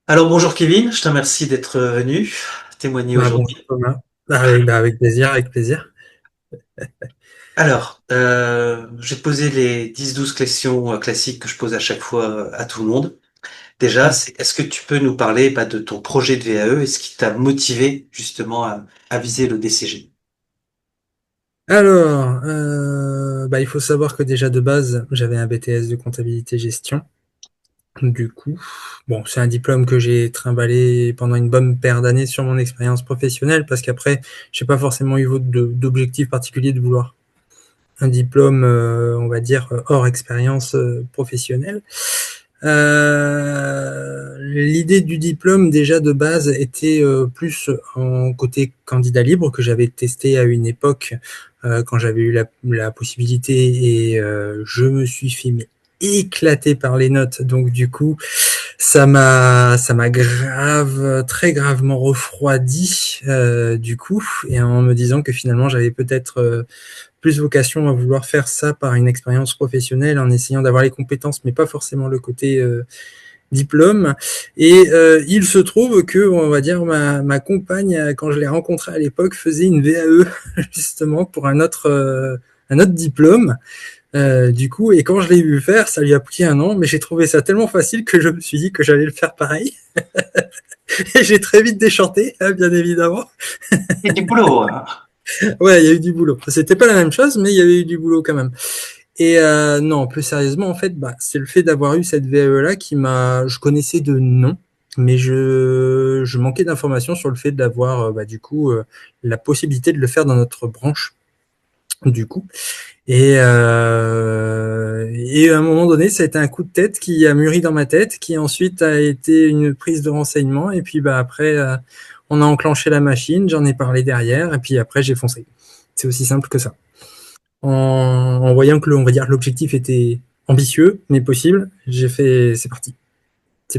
Alors bonjour Kevin, je te remercie d'être venu témoigner Bonjour aujourd'hui. Thomas. Avec plaisir, avec plaisir. Alors, je vais te poser les 10-12 questions classiques que je pose à chaque fois à tout le monde. Déjà, Hmm. est-ce que tu peux nous parler de ton projet de VAE et ce qui t'a motivé justement à viser le DCG? Alors, il faut savoir que déjà de base, j'avais un BTS de comptabilité gestion. Du coup, bon, c'est un diplôme que j'ai trimballé pendant une bonne paire d'années sur mon expérience professionnelle parce qu'après, j'ai pas forcément eu d'objectif particulier de vouloir un diplôme, on va dire, hors expérience professionnelle. L'idée du diplôme déjà de base était plus en côté candidat libre que j'avais testé à une époque quand j'avais eu la possibilité et je me suis fait mais éclater par les notes. Donc du coup, ça m'a très gravement refroidi du coup, et en me disant que finalement j'avais peut-être plus vocation à vouloir faire ça par une expérience professionnelle en essayant d'avoir les compétences, mais pas forcément le côté diplôme. Et il se trouve que, on va dire, ma compagne, quand je l'ai rencontrée à l'époque, faisait une VAE justement pour un autre diplôme. Du coup, et quand je l'ai vu faire, ça lui a pris un an, mais j'ai trouvé ça tellement facile que je me suis dit que j'allais le faire pareil. Et j'ai très vite déchanté, hein, bien évidemment. Et du boulot, hein. Ouais, il y a eu du boulot. C'était pas la même chose, mais il y avait eu du boulot quand même. Et non, plus sérieusement, en fait, c'est le fait d'avoir eu cette VAE là qui m'a. Je connaissais de nom, mais je manquais d'informations sur le fait d'avoir du coup la possibilité de le faire dans notre branche. Du coup, et à un moment donné, ça a été un coup de tête qui a mûri dans ma tête, qui ensuite a été une prise de renseignement, et puis après, on a enclenché la machine, j'en ai parlé derrière, et puis après, j'ai foncé. C'est aussi simple que ça. En voyant que on va dire l'objectif était ambitieux mais possible, j'ai fait c'est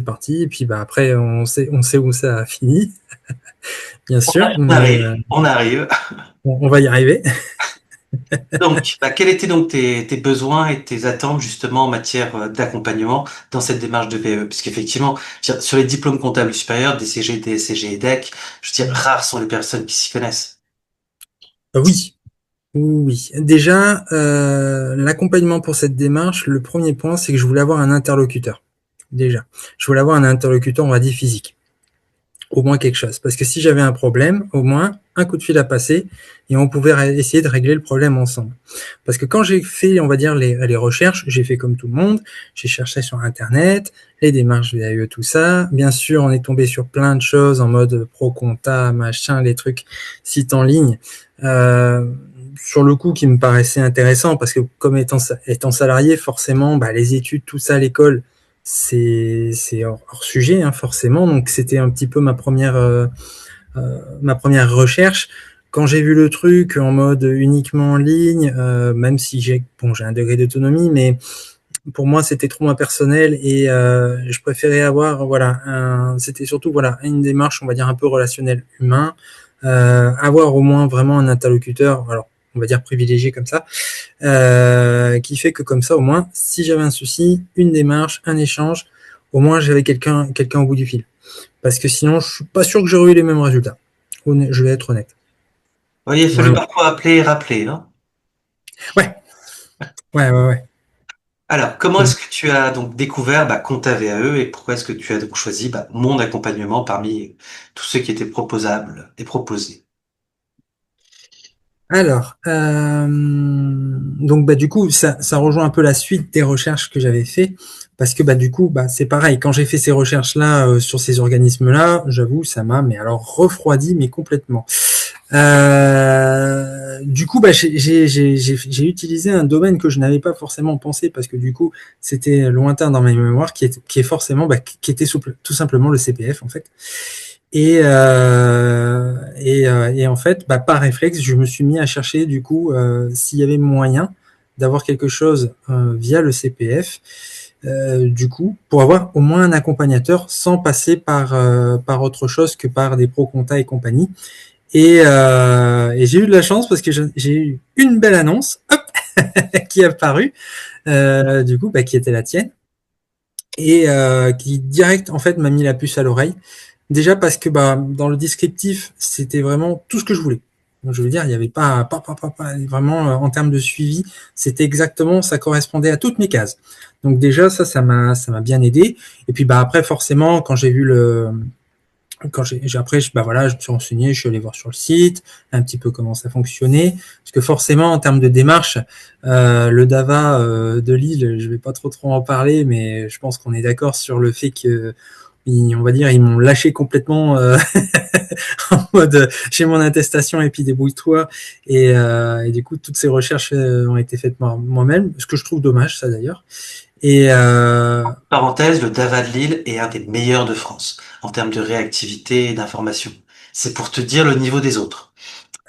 parti et puis après on sait où ça a fini bien sûr, On mais arrive, on arrive. on va y arriver. Donc, quels étaient donc tes besoins et tes attentes justement en matière d'accompagnement dans cette démarche de VE? Parce qu'effectivement, je veux dire, sur les diplômes comptables supérieurs, DCG, DSCG et DEC, je veux dire, rares sont les personnes qui s'y connaissent. Oui, oui. Déjà, l'accompagnement pour cette démarche, le premier point, c'est que je voulais avoir un interlocuteur. Déjà, je voulais avoir un interlocuteur, on va dire physique. Au moins quelque chose. Parce que si j'avais un problème, au moins un coup de fil à passer et on pouvait essayer de régler le problème ensemble. Parce que quand j'ai fait, on va dire, les recherches, j'ai fait comme tout le monde, j'ai cherché sur Internet, les démarches VAE, tout ça. Bien sûr, on est tombé sur plein de choses en mode pro-compta, machin, les trucs, sites en ligne. Sur le coup, qui me paraissait intéressant, parce que comme étant salarié, forcément, les études, tout ça, l'école, c'est hors sujet, hein, forcément. Donc, c'était un petit peu ma première recherche. Quand j'ai vu le truc en mode uniquement en ligne, même si j'ai un degré d'autonomie, mais pour moi c'était trop impersonnel et je préférais avoir c'était surtout voilà une démarche on va dire un peu relationnelle humain, avoir au moins vraiment un interlocuteur, alors on va dire privilégié comme ça, qui fait que comme ça au moins si j'avais un souci, une démarche, un échange, au moins j'avais quelqu'un au bout du fil. Parce que sinon je suis pas sûr que j'aurais eu les mêmes résultats. Je vais être honnête. Oui, il a fallu Vraiment. parfois appeler et rappeler, hein. Ouais, ouais. Alors, comment est-ce que tu as donc découvert Compta VAE et pourquoi est-ce que tu as donc choisi mon accompagnement parmi tous ceux qui étaient proposables et proposés? Alors, donc du coup, ça rejoint un peu la suite des recherches que j'avais fait, parce que du coup, c'est pareil. Quand j'ai fait ces recherches-là sur ces organismes-là, j'avoue, ça m'a mais alors refroidi, mais complètement. Du coup, j'ai utilisé un domaine que je n'avais pas forcément pensé parce que du coup, c'était lointain dans mes mémoires, qui est forcément, qui était tout simplement le CPF en fait. Et en fait, par réflexe, je me suis mis à chercher du coup s'il y avait moyen d'avoir quelque chose via le CPF, du coup, pour avoir au moins un accompagnateur sans passer par autre chose que par des pro compta et compagnie. Et j'ai eu de la chance parce que j'ai eu une belle annonce hop, qui est apparue, du coup, qui était la tienne. et qui direct en fait m'a mis la puce à l'oreille. Déjà parce que bah, dans le descriptif, c'était vraiment tout ce que je voulais. Donc, je veux dire, il n'y avait pas vraiment en termes de suivi, c'était exactement, ça correspondait à toutes mes cases. Donc déjà, ça m'a bien aidé. Et puis bah après, forcément, quand j'ai vu le, quand après, bah voilà, je me suis renseigné, je suis allé voir sur le site un petit peu comment ça fonctionnait, parce que forcément, en termes de démarche, le Dava de Lille, je vais pas trop en parler, mais je pense qu'on est d'accord sur le fait que on va dire, ils m'ont lâché complètement en mode j'ai mon attestation et puis débrouille-toi. Et du coup, toutes ces recherches ont été faites moi-même, ce que je trouve dommage, ça d'ailleurs. Et Parenthèse, le Dava de Lille est un des meilleurs de France en termes de réactivité et d'information. C'est pour te dire le niveau des autres.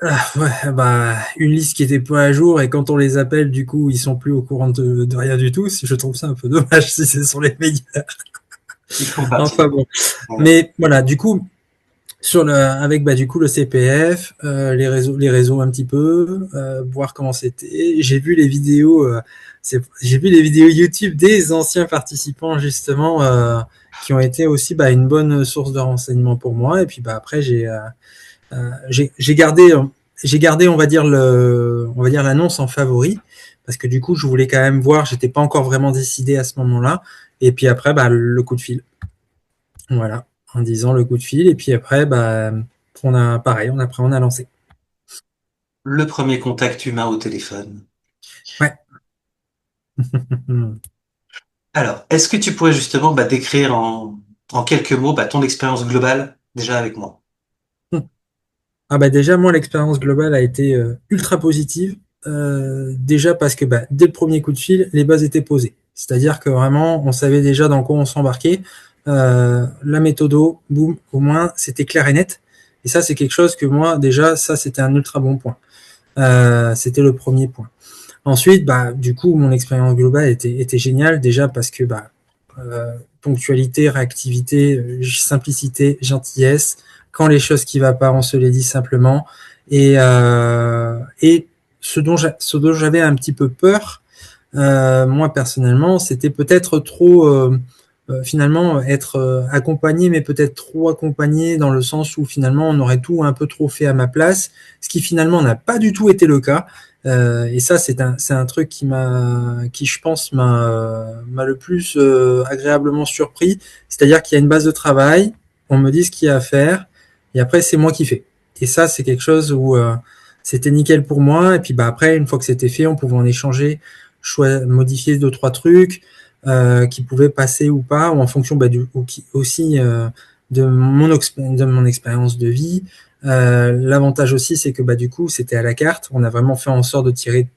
ouais, bah, une liste qui était pas à jour et quand on les appelle, du coup, ils sont plus au courant de rien du tout. Je trouve ça un peu dommage si ce sont les meilleurs. Ils font partie. Enfin bon. Voilà. Mais voilà, du coup, avec bah, du coup le CPF, les réseaux un petit peu, voir comment c'était. J'ai vu les vidéos YouTube des anciens participants justement qui ont été aussi bah, une bonne source de renseignement pour moi. Et puis bah après j'ai gardé on va dire l'annonce en favori parce que du coup je voulais quand même voir. J'étais pas encore vraiment décidé à ce moment-là. Et puis après bah, le coup de fil. Voilà, en disant le coup de fil. Et puis après, bah, on a lancé. Le premier contact humain au téléphone. Ouais. Alors, est-ce que tu pourrais justement décrire en quelques mots ton expérience globale déjà avec moi? Ah bah déjà, moi, l'expérience globale a été ultra positive. Déjà parce que bah, dès le premier coup de fil, les bases étaient posées. C'est-à-dire que vraiment, on savait déjà dans quoi on s'embarquait. La méthodo, boum, au moins, c'était clair et net. Et ça, c'est quelque chose que moi, déjà, ça, c'était un ultra bon point. C'était le premier point. Ensuite, bah, du coup, mon expérience globale était géniale, déjà parce que bah, ponctualité, réactivité, simplicité, gentillesse. Quand les choses qui ne vont pas, on se les dit simplement. Et ce dont j'avais un petit peu peur, moi personnellement, c'était peut-être trop finalement être accompagné, mais peut-être trop accompagné dans le sens où finalement on aurait tout un peu trop fait à ma place, ce qui finalement n'a pas du tout été le cas. Et ça, c'est un truc qui je pense m'a le plus agréablement surpris. C'est-à-dire qu'il y a une base de travail, on me dit ce qu'il y a à faire, et après c'est moi qui fais. Et ça, c'est quelque chose où c'était nickel pour moi. Et puis bah après, une fois que c'était fait, on pouvait en échanger, modifier deux trois trucs qui pouvaient passer ou pas, ou en fonction bah, aussi de mon expérience de vie. L'avantage aussi, c'est que bah, du coup, c'était à la carte. On a vraiment fait en sorte de tirer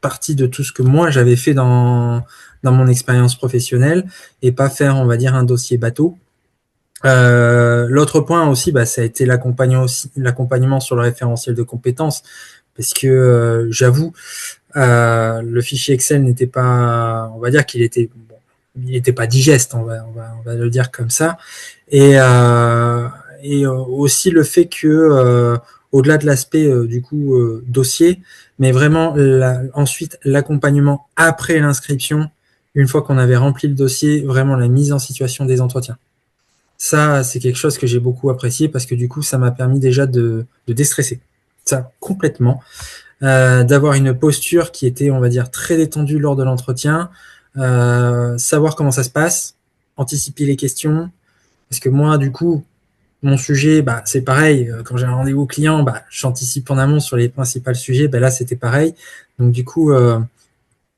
parti de tout ce que moi j'avais fait dans mon expérience professionnelle et pas faire, on va dire, un dossier bateau. L'autre point aussi, bah, ça a été l'accompagnement sur le référentiel de compétences, parce que j'avoue, le fichier Excel n'était pas, on va dire qu'il était, bon, il n'était pas digeste, on va le dire comme ça. Et aussi le fait que, au-delà de l'aspect du coup dossier, mais vraiment ensuite l'accompagnement après l'inscription, une fois qu'on avait rempli le dossier, vraiment la mise en situation des entretiens. Ça, c'est quelque chose que j'ai beaucoup apprécié parce que du coup, ça m'a permis déjà de déstresser. Ça, complètement. D'avoir une posture qui était, on va dire, très détendue lors de l'entretien, savoir comment ça se passe, anticiper les questions. Parce que moi, du coup, mon sujet, bah, c'est pareil. Quand j'ai un rendez-vous client, bah, j'anticipe en amont sur les principaux sujets. Bah, là, c'était pareil. Donc, du coup,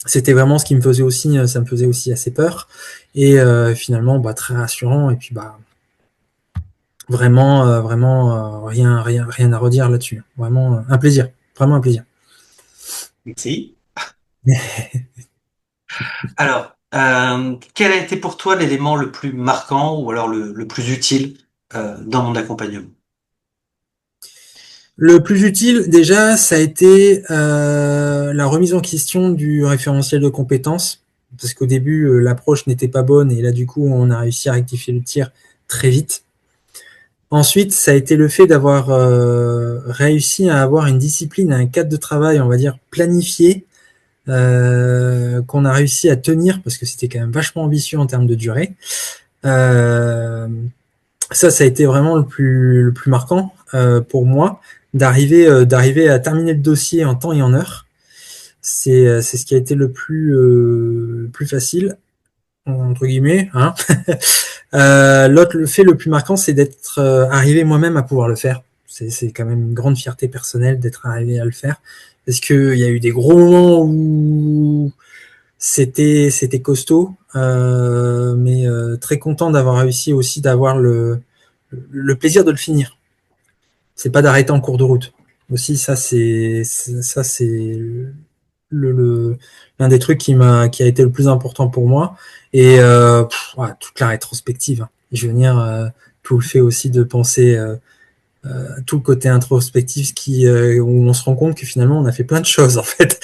c'était vraiment ce qui me faisait aussi, ça me faisait aussi assez peur. Et finalement, bah, très rassurant. Et puis, bah, vraiment, rien à redire là-dessus. Vraiment un plaisir. Vraiment un plaisir. Merci. Alors, quel a été pour toi l'élément le plus marquant ou alors le plus utile dans mon accompagnement? Le plus utile, déjà, ça a été la remise en question du référentiel de compétences, parce qu'au début, l'approche n'était pas bonne, et là, du coup, on a réussi à rectifier le tir très vite. Ensuite, ça a été le fait d'avoir réussi à avoir une discipline, un cadre de travail, on va dire, planifié, qu'on a réussi à tenir parce que c'était quand même vachement ambitieux en termes de durée. Euh, Ça a été vraiment le plus marquant pour moi, d'arriver à terminer le dossier en temps et en heure. C'est ce qui a été le plus facile, entre guillemets. Hein. L'autre, le fait le plus marquant, c'est d'être arrivé moi-même à pouvoir le faire. C'est quand même une grande fierté personnelle d'être arrivé à le faire. Parce qu'il y a eu des gros moments où c'était costaud, mais très content d'avoir réussi aussi d'avoir le plaisir de le finir. C'est pas d'arrêter en cours de route. Aussi, ça c'est le l'un des trucs qui a été le plus important pour moi. Et ouais, toute la rétrospective. Hein. Je veux dire, tout le fait aussi de penser tout le côté introspectif où on se rend compte que finalement on a fait plein de choses en fait.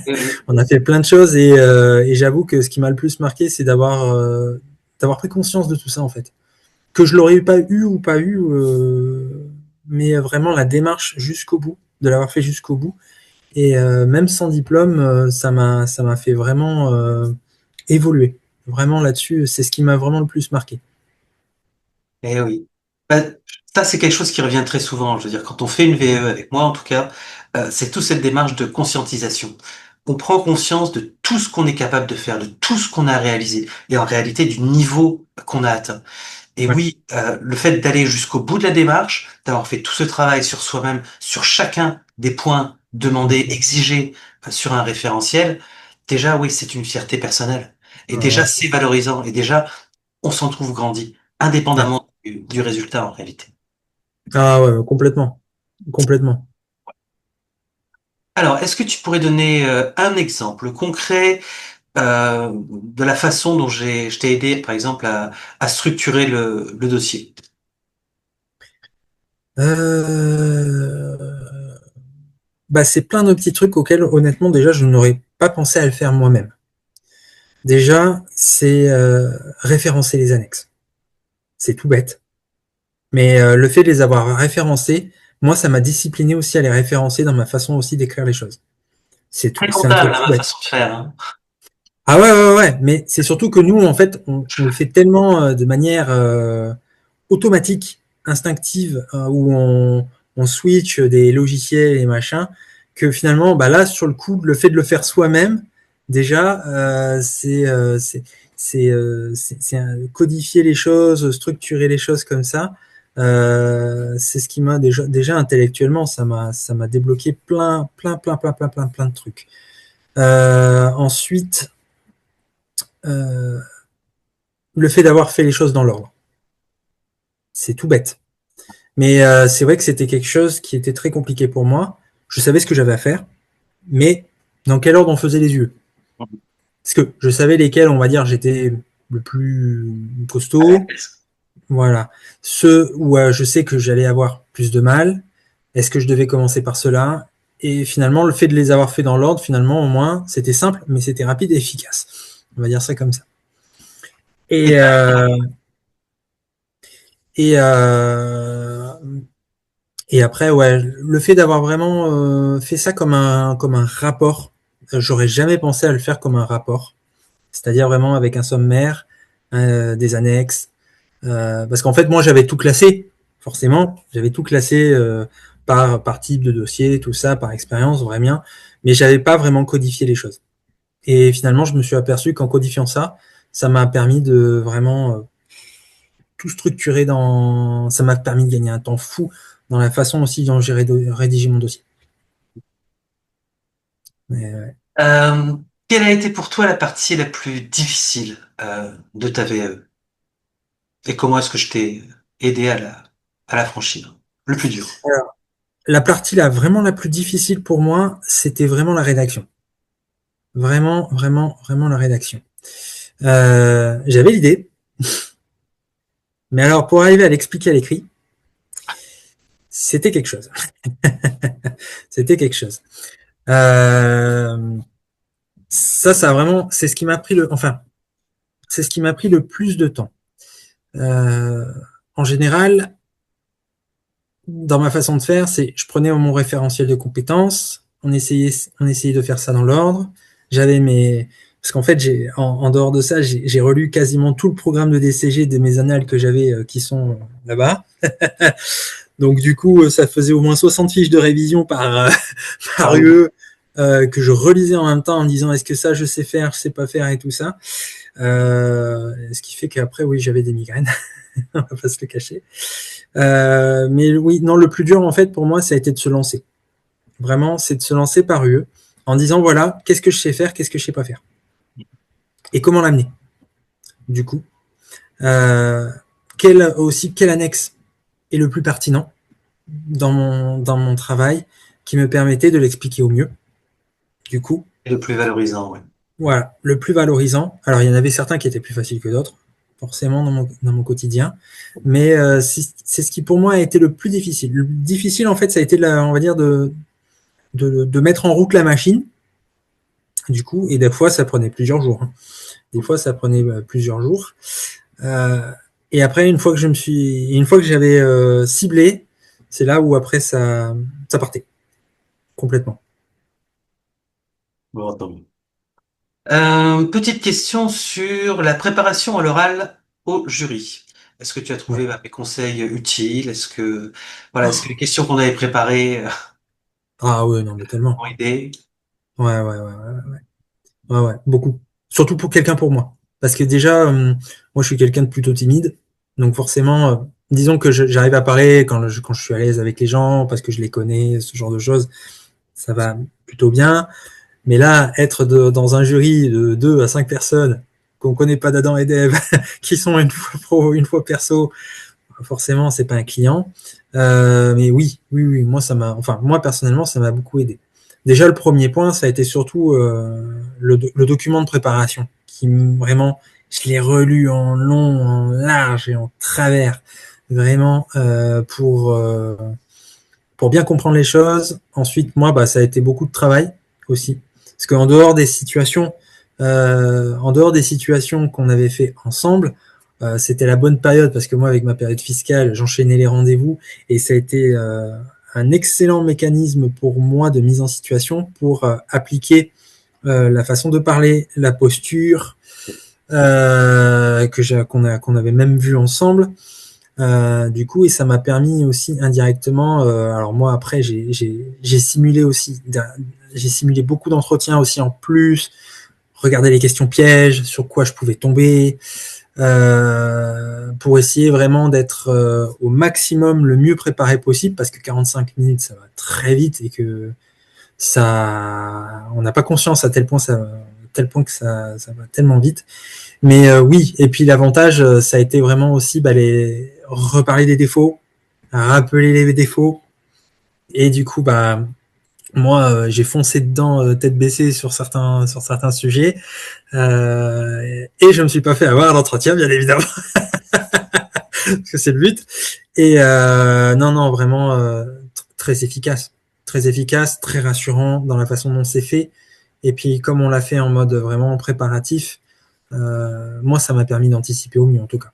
Oui, oui. On a fait plein de choses et j'avoue que ce qui m'a le plus marqué, c'est d'avoir pris conscience de tout ça en fait. Que je l'aurais pas eu ou pas eu, mais vraiment la démarche jusqu'au bout, de l'avoir fait jusqu'au bout. Et même sans diplôme, ça m'a fait vraiment évoluer. Vraiment là-dessus, c'est ce qui m'a vraiment le plus marqué. Eh oui. Bah, ça, c'est quelque chose qui revient très souvent. Je veux dire, quand on fait une VE avec moi, en tout cas, c'est toute cette démarche de conscientisation. On prend conscience de tout ce qu'on est capable de faire, de tout ce qu'on a réalisé, et en réalité du niveau qu'on a atteint. Et Ouais. oui, le fait d'aller jusqu'au bout de la démarche, d'avoir fait tout ce travail sur soi-même, sur chacun des points demandés, exigés sur un référentiel, déjà, oui, c'est une fierté personnelle. Et déjà, Ouais, c'est valorisant. Et déjà, on s'en trouve grandi, ouais. indépendamment du résultat en réalité. Ah ouais, complètement. Complètement. Alors, est-ce que tu pourrais donner un exemple concret de la façon dont je t'ai aidé, par exemple, à structurer le dossier? Euh, Bah, c'est plein de petits trucs auxquels, honnêtement, déjà, je n'aurais pas pensé à le faire moi-même. Déjà, c'est référencer les annexes. C'est tout bête. Mais le fait de les avoir référencés, moi, ça m'a discipliné aussi à les référencer dans ma façon aussi d'écrire les choses. C'est tout, Très c'est un comptable truc à tout ma bête. façon de faire, hein. Ah ouais, ouais, ouais, mais c'est surtout que nous, en fait, on le fait tellement de manière automatique, instinctive, où on switch des logiciels et machin, que finalement, bah là, sur le coup, le fait de le faire soi-même, déjà, c'est codifier les choses, structurer les choses comme ça. C'est ce qui m'a déjà intellectuellement, ça m'a débloqué plein de trucs. Ensuite, euh, le fait d'avoir fait les choses dans l'ordre, c'est tout bête. Mais c'est vrai que c'était quelque chose qui était très compliqué pour moi. Je savais ce que j'avais à faire, mais dans quel ordre on faisait les yeux? Parce que je savais lesquels, on va dire, j'étais le plus costaud. Voilà. Ceux où je sais que j'allais avoir plus de mal. Est-ce que je devais commencer par cela? Et finalement, le fait de les avoir fait dans l'ordre, finalement, au moins, c'était simple, mais c'était rapide et efficace. On va dire ça comme ça. Et Et, et, euh, Et après, ouais, le fait d'avoir vraiment fait ça comme un rapport, j'aurais jamais pensé à le faire comme un rapport. C'est-à-dire vraiment avec un sommaire, des annexes. Parce qu'en fait, moi, j'avais tout classé, forcément. J'avais tout classé par type de dossier, tout ça, par expérience, vraiment. Mais j'avais pas vraiment codifié les choses. Et finalement, je me suis aperçu qu'en codifiant ça, ça m'a permis de vraiment tout structurer dans. Ça m'a permis de gagner un temps fou dans la façon aussi dont j'ai rédigé mon dossier. Mais, euh, quelle a été pour toi la partie la plus difficile de ta VE? Et comment est-ce que je t'ai aidé à la franchir? Le plus dur. alors, la partie là vraiment la plus difficile pour moi, c'était vraiment la rédaction. Vraiment, vraiment, vraiment la rédaction. J'avais l'idée, mais alors pour arriver à l'expliquer à l'écrit, c'était quelque chose. C'était quelque chose. Euh, ça a vraiment, c'est ce qui m'a pris enfin, c'est ce qui m'a pris le plus de temps. Euh, En général, dans ma façon de faire, c'est je prenais mon référentiel de compétences, on essayait de faire ça dans l'ordre. J'avais mes parce qu'en fait, en dehors de ça, j'ai relu quasiment tout le programme de DCG de mes annales que j'avais qui sont là-bas. Donc du coup, ça faisait au moins 60 fiches de révision par Ah oui. UE que je relisais en même temps en me disant est-ce que ça je sais faire, je sais pas faire et tout ça. Ce qui fait qu'après, oui, j'avais des migraines. On va pas se le cacher. Mais oui, non, le plus dur en fait pour moi, ça a été de se lancer. Vraiment, c'est de se lancer par UE en disant voilà, qu'est-ce que je sais faire, qu'est-ce que je sais pas faire et comment l'amener. Du coup, euh, quel annexe est le plus pertinent dans mon travail qui me permettait de l'expliquer au mieux. Du coup, Et le plus valorisant, ouais. voilà, le plus valorisant. Alors, il y en avait certains qui étaient plus faciles que d'autres, forcément dans mon quotidien, mais c'est ce qui pour moi a été le plus difficile. Le plus difficile, en fait, ça a été, on va dire, de mettre en route la machine, du coup, et des fois, ça prenait plusieurs jours. Hein. Des fois, ça prenait plusieurs jours. Euh, et après, une fois que j'avais ciblé, c'est là où après ça partait complètement. Bon, tant mieux. Petite question sur la préparation à l'oral au jury. Est-ce que tu as Ouais. trouvé mes conseils utiles? Voilà, est-ce que les questions qu'on avait préparées Ah ouais, non, mais tellement. ont aidé? Ouais, beaucoup. Surtout pour quelqu'un pour moi. Parce que déjà, moi, je suis quelqu'un de plutôt timide. Donc forcément, disons que j'arrive à parler quand je suis à l'aise avec les gens, parce que je les connais, ce genre de choses, ça va plutôt bien. Mais là, dans un jury de 2 à 5 personnes qu'on connaît pas d'Adam et d'Ève, qui sont une fois pro, une fois perso, forcément, c'est pas un client. Mais oui, moi personnellement, ça m'a beaucoup aidé. Déjà, le premier point, ça a été surtout le document de préparation, vraiment, je l'ai relu en long, en large et en travers, vraiment pour bien comprendre les choses. Ensuite, moi, bah, ça a été beaucoup de travail aussi, parce qu'en dehors des situations, en dehors des situations qu'on avait fait ensemble, c'était la bonne période parce que moi, avec ma période fiscale, j'enchaînais les rendez-vous et ça a été un excellent mécanisme pour moi de mise en situation pour appliquer la façon de parler, la posture qu'on avait même vu ensemble. Du coup, et ça m'a permis aussi indirectement. Alors moi, après, j'ai simulé aussi, j'ai simulé beaucoup d'entretiens aussi en plus. Regarder les questions pièges, sur quoi je pouvais tomber, pour essayer vraiment d'être au maximum le mieux préparé possible, parce que 45 minutes, ça va très vite et que on n'a pas conscience à tel point que ça va tellement vite. Mais oui, et puis l'avantage, ça a été vraiment aussi reparler des défauts, rappeler les défauts, et du coup, bah moi, j'ai foncé dedans tête baissée sur certains sujets, et je me suis pas fait avoir à l'entretien, bien évidemment, parce que c'est le but. Et non, vraiment très efficace, très rassurant dans la façon dont c'est fait. Et puis comme on l'a fait en mode vraiment préparatif, moi, ça m'a permis d'anticiper au mieux, en tout cas.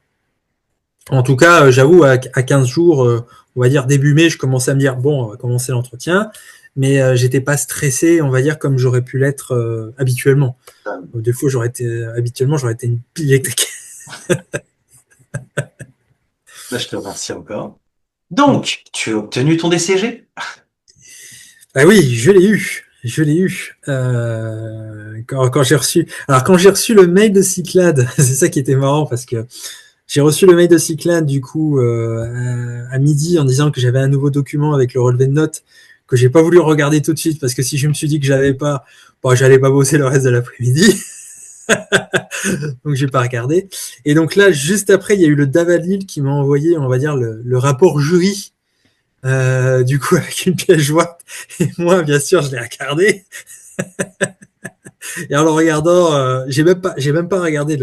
En tout cas, j'avoue, à 15 jours, on va dire début mai, je commençais à me dire, bon, on va commencer l'entretien, mais j'étais pas stressé, on va dire, comme j'aurais pu l'être habituellement. Des fois, habituellement, j'aurais été une pile électrique. Là, je te remercie encore. Mm. Donc, tu as obtenu ton DCG? Ah oui, je l'ai eu. Je l'ai eu. Quand j'ai reçu. Alors, quand j'ai reçu le mail de Cyclade, c'est ça qui était marrant parce que j'ai reçu le mail de Cyclade du coup à midi en disant que j'avais un nouveau document avec le relevé de notes que j'ai pas voulu regarder tout de suite parce que si je me suis dit que j'avais pas, bon, j'allais pas bosser le reste de l'après-midi, donc j'ai pas regardé. Et donc là, juste après, il y a eu le Davalil qui m'a envoyé, on va dire, le rapport jury, du coup avec une pièce jointe. Et moi, bien sûr, je l'ai regardé. Et en le regardant, j'ai même pas regardé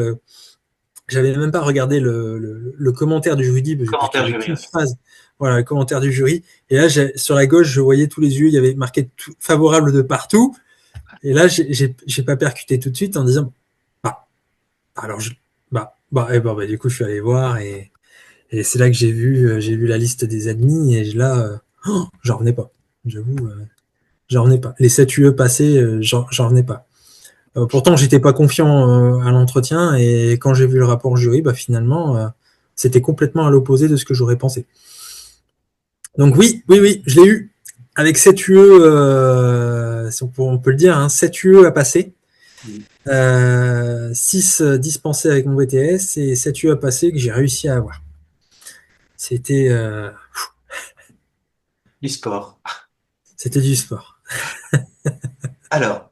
j'avais même pas regardé le commentaire du jury parce qu'il Commentaire y avait jury, qu'une ouais. phrase. Voilà, le commentaire du jury. Et là, sur la gauche, je voyais tous les yeux, il y avait marqué favorable de partout. Et là, j'ai pas percuté tout de suite en disant, bah, alors du coup, je suis allé voir et c'est là que j'ai vu la liste des admis et là, j'en revenais pas. J'avoue, j'en revenais pas. Les 7 UE passés, j'en revenais pas. Pourtant, j'étais pas confiant à l'entretien et quand j'ai vu le rapport jury, bah, finalement, c'était complètement à l'opposé de ce que j'aurais pensé. Donc oui, oui, oui, je l'ai eu avec 7 UE, on peut le dire, hein, 7 UE à passer, 6 dispensés avec mon BTS et 7 UE à passer que j'ai réussi à avoir. C'était Du sport. c'était du sport. Alors,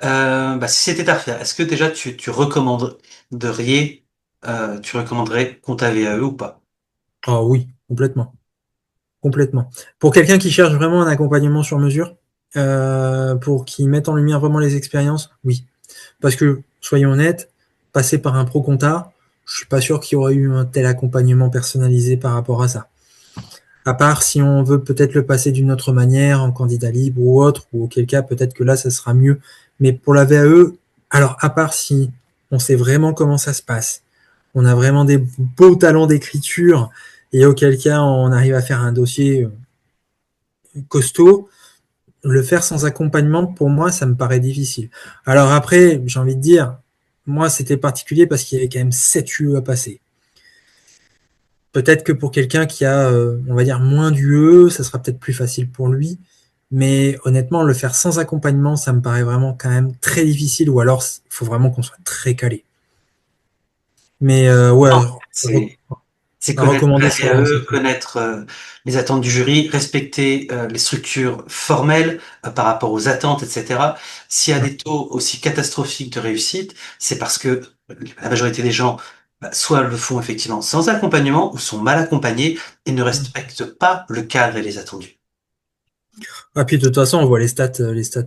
bah, si c'était à refaire, est-ce que déjà tu recommanderais, tu recommanderais Compta VAE ou pas? Ah oui, complètement. Complètement. Pour quelqu'un qui cherche vraiment un accompagnement sur mesure, pour qu'il mette en lumière vraiment les expériences, oui. Parce que, soyons honnêtes, passer par un pro compta, je suis pas sûr qu'il y aurait eu un tel accompagnement personnalisé par rapport à ça. À part si on veut peut-être le passer d'une autre manière, en candidat libre ou autre, ou auquel cas peut-être que là ça sera mieux. Mais pour la VAE, alors à part si on sait vraiment comment ça se passe, on a vraiment des beaux talents d'écriture, et auquel cas on arrive à faire un dossier costaud, le faire sans accompagnement, pour moi, ça me paraît difficile. Alors après, j'ai envie de dire, moi, c'était particulier parce qu'il y avait quand même 7 UE à passer. Peut-être que pour quelqu'un qui a, on va dire, moins d'UE, ça sera peut-être plus facile pour lui. Mais honnêtement, le faire sans accompagnement, ça me paraît vraiment quand même très difficile. Ou alors, il faut vraiment qu'on soit très calé. Mais ouais, En fait, c'est à connaître recommander la sans, VAE, sans... connaître les attentes du jury, respecter les structures formelles par rapport aux attentes, etc. S'il y a Ouais. des taux aussi catastrophiques de réussite, c'est parce que la majorité des gens bah, soit le font effectivement sans accompagnement ou sont mal accompagnés et ne respectent pas le cadre et les attendus. Ah, puis de toute façon, on voit les stats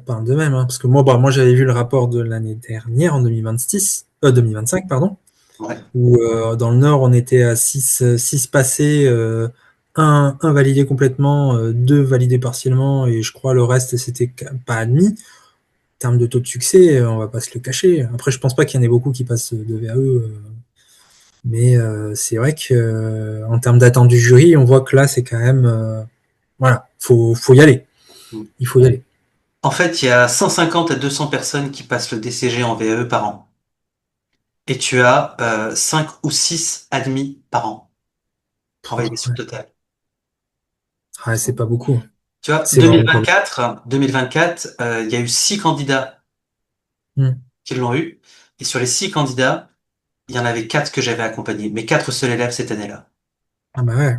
parlent d'eux-mêmes, hein, parce que moi, bah, moi, j'avais vu le rapport de l'année dernière, en 2026, 2025, pardon, Ouais. où dans le Nord, on était à 6 passés, 1 validé complètement, 2 validés partiellement, et je crois le reste, c'était pas admis. En termes de taux de succès, on va pas se le cacher. Après, je pense pas qu'il y en ait beaucoup qui passent de VAE, mais c'est vrai que en termes d'attente du jury, on voit que là, c'est quand même, voilà, faut y aller. Il faut y aller. En fait, il y a 150 à 200 personnes qui passent le DCG en VAE par an. Et tu as 5 ou 6 admis par an en validation Ouais. totale. Ah, c'est pas beaucoup. Tu vois, C'est vraiment pas beaucoup. 2024, il y a eu 6 candidats Hmm. qui l'ont eu. Et sur les 6 candidats, il y en avait 4 que j'avais accompagnés. Mais 4 seuls élèves cette année-là. Ah bah ouais.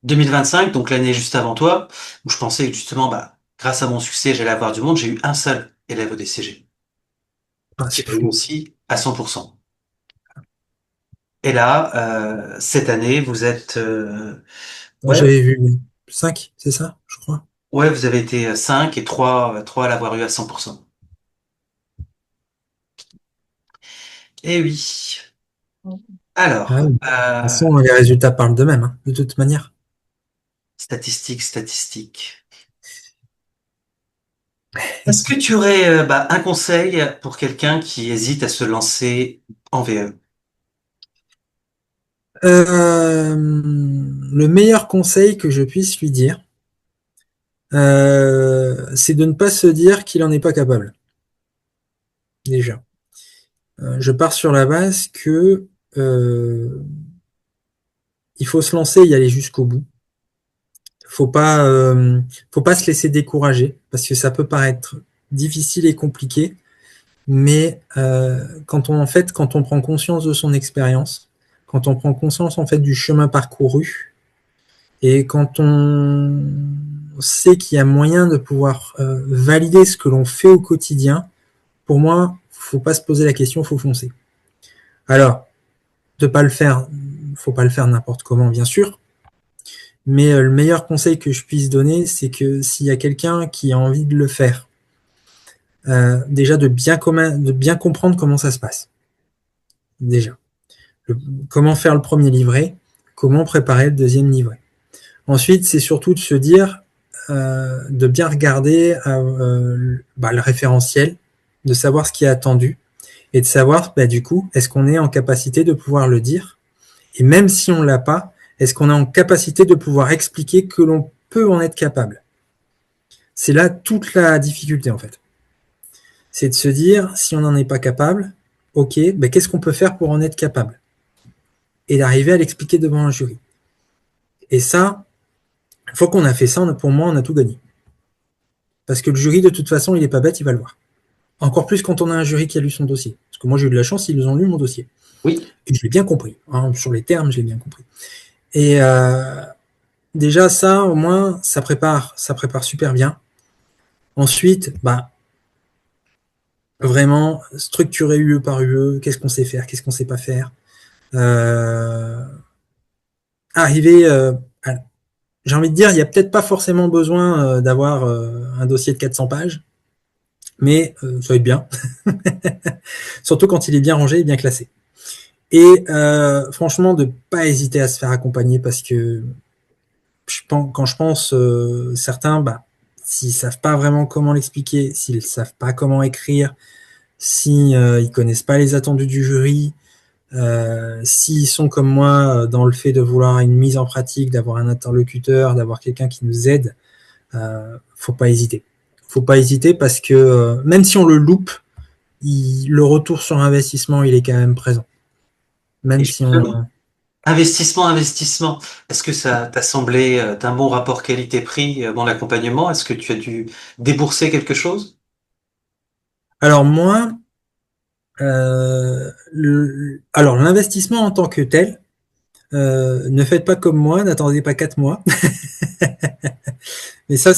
2025, donc l'année juste avant toi, où je pensais que justement, bah, grâce à mon succès, j'allais avoir du monde, j'ai eu un seul élève au DCG, Ah, qui c'est l'a eu fou. aussi à 100%. Et là, cette année, vous êtes, Moi, ouais, j'avais vu 5, c'est ça, je crois. ouais, vous avez été 5 et 3 à l'avoir eu à 100%. Eh oui. Ah, Alors, oui. De toute façon, les résultats parlent d'eux-mêmes, hein, de toute manière. statistiques. Est-ce que tu aurais bah, un conseil pour quelqu'un qui hésite à se lancer en VE? Le meilleur conseil que je puisse lui dire, c'est de ne pas se dire qu'il en est pas capable, déjà. Je pars sur la base que euh, il faut se lancer et y aller jusqu'au bout. Faut pas, faut pas se laisser décourager parce que ça peut paraître difficile et compliqué, mais quand on prend conscience de son expérience, quand on prend conscience en fait du chemin parcouru et quand on sait qu'il y a moyen de pouvoir valider ce que l'on fait au quotidien, pour moi, faut pas se poser la question, faut foncer. Alors, de pas le faire, faut pas le faire n'importe comment, bien sûr. Mais le meilleur conseil que je puisse donner, c'est que s'il y a quelqu'un qui a envie de le faire, déjà de bien comprendre comment ça se passe. Déjà. Le- Comment faire le premier livret, comment préparer le deuxième livret. Ensuite, c'est surtout de se dire, de bien regarder le référentiel, de savoir ce qui est attendu et de savoir, bah, du coup, est-ce qu'on est en capacité de pouvoir le dire. Et même si on l'a pas, est-ce qu'on est en capacité de pouvoir expliquer que l'on peut en être capable. C'est là toute la difficulté en fait. C'est de se dire, si on n'en est pas capable, ok, ben qu'est-ce qu'on peut faire pour en être capable? Et d'arriver à l'expliquer devant un jury. Et ça, une fois qu'on a fait ça, pour moi, on a tout gagné. Parce que le jury, de toute façon, il n'est pas bête, il va le voir. Encore plus quand on a un jury qui a lu son dossier. Parce que moi, j'ai eu de la chance, ils ont lu mon dossier. Oui. Et je l'ai bien compris. Hein, sur les termes, je l'ai bien compris. Et déjà, ça, au moins, ça prépare super bien. Ensuite, bah, vraiment, structurer UE par UE, qu'est-ce qu'on sait faire, qu'est-ce qu'on sait pas faire. Euh, arriver à, j'ai envie de dire, il n'y a peut-être pas forcément besoin d'avoir un dossier de 400 pages, mais ça va être bien. Surtout quand il est bien rangé et bien classé. Et franchement, de pas hésiter à se faire accompagner parce que quand je pense certains, bah, s'ils savent pas vraiment comment l'expliquer, s'ils savent pas comment écrire, si ils connaissent pas les attendus du jury, s'ils sont comme moi dans le fait de vouloir une mise en pratique, d'avoir un interlocuteur, d'avoir quelqu'un qui nous aide, faut pas hésiter. Faut pas hésiter parce que même si on le loupe, le retour sur investissement, il est quand même présent. Et Même si justement, on, investissement. Est-ce que ça t'a semblé d'un bon rapport qualité-prix dans l'accompagnement? Est-ce que tu as dû débourser quelque chose? alors moi, alors l'investissement en tant que tel, ne faites pas comme moi, n'attendez pas 4 mois. Mais ça,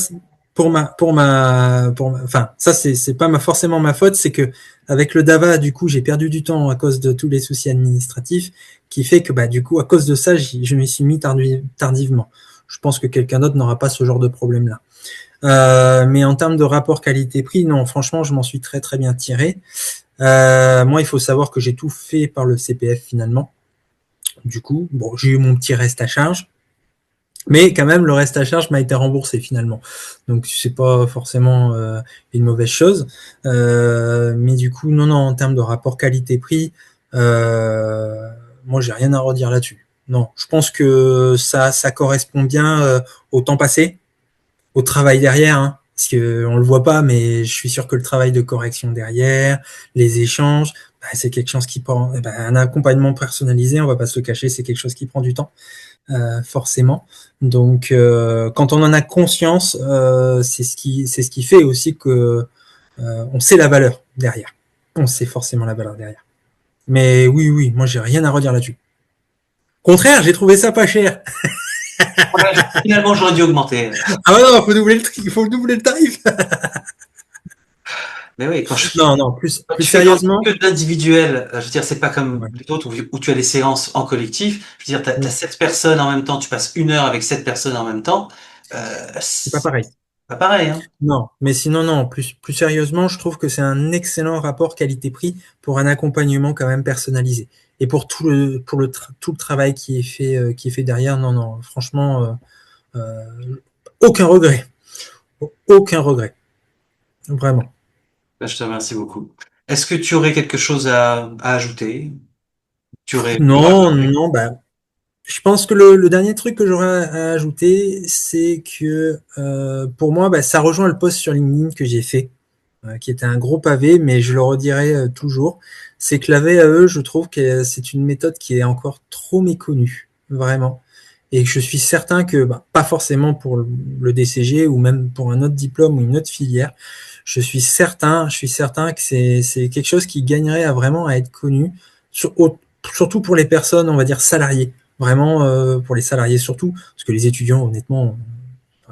enfin, ça c'est pas forcément ma faute, c'est que avec le Dava, du coup, j'ai perdu du temps à cause de tous les soucis administratifs, qui fait que bah du coup, à cause de ça, je m'y suis mis tardivement. Je pense que quelqu'un d'autre n'aura pas ce genre de problème-là. Mais en termes de rapport qualité-prix, non, franchement, je m'en suis très très bien tiré. Moi, il faut savoir que j'ai tout fait par le CPF finalement. Du coup, bon, j'ai eu mon petit reste à charge, mais quand même, le reste à charge m'a été remboursé finalement. Donc, c'est pas forcément une mauvaise chose. Mais du coup, non, non, en termes de rapport qualité-prix, moi, j'ai rien à redire là-dessus. Non, je pense que ça correspond bien au temps passé, au travail derrière, hein, parce que on le voit pas, mais je suis sûr que le travail de correction derrière, les échanges, bah, c'est quelque chose qui prend, bah, un accompagnement personnalisé, on va pas se le cacher, c'est quelque chose qui prend du temps, forcément. Donc, quand on en a conscience, c'est ce qui fait aussi que on sait la valeur derrière. On sait forcément la valeur derrière. Mais oui, oui, moi j'ai rien à redire là-dessus. Au contraire, j'ai trouvé ça pas cher. Ouais, finalement, j'aurais dû augmenter. Ah ouais, non, faut doubler le tarif. Mais oui, Non, non, quand plus tu fais que sérieusement. de l'individuel, je veux dire, c'est pas comme Ouais. les autres où tu as des séances en collectif. Je veux dire, t'as Mm. 7 personnes en même temps, tu passes 1 heure avec 7 personnes en même temps. C'est pas C'est pareil. pas pareil, hein. Non, mais sinon, non, plus sérieusement, je trouve que c'est un excellent rapport qualité-prix pour un accompagnement quand même personnalisé. Et pour tout le travail qui est fait derrière, non, non, franchement, aucun regret. Aucun regret. Vraiment. Bah, je te remercie beaucoup. Est-ce que tu aurais quelque chose à ajouter? Tu aurais pu Non, raconter? non, bah, je pense que le dernier truc que j'aurais à ajouter, c'est que pour moi, bah, ça rejoint le post sur LinkedIn que j'ai fait, qui était un gros pavé, mais je le redirai toujours. C'est que la VAE, je trouve que c'est une méthode qui est encore trop méconnue, vraiment. Et je suis certain que, bah, pas forcément pour le DCG ou même pour un autre diplôme ou une autre filière, je suis certain que c'est quelque chose qui gagnerait à vraiment à être connu, surtout pour les personnes, on va dire, salariées. Vraiment pour les salariés surtout, parce que les étudiants, honnêtement,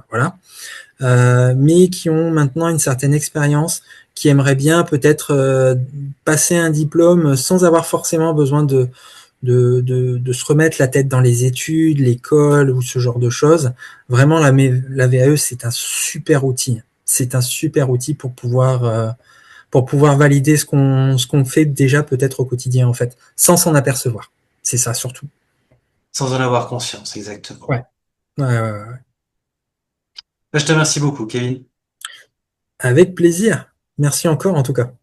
voilà. Mais qui ont maintenant une certaine expérience, qui aimeraient bien peut-être passer un diplôme sans avoir forcément besoin de se remettre la tête dans les études, l'école ou ce genre de choses. Vraiment, la VAE, c'est un super outil. C'est un super outil pour pouvoir valider ce qu'on fait déjà peut-être au quotidien, en fait, sans s'en apercevoir. C'est ça, surtout. Sans en avoir conscience, exactement. Ouais. Ouais, ouais, ouais. Bah, je te remercie beaucoup, Kevin. Avec plaisir. Merci encore, en tout cas.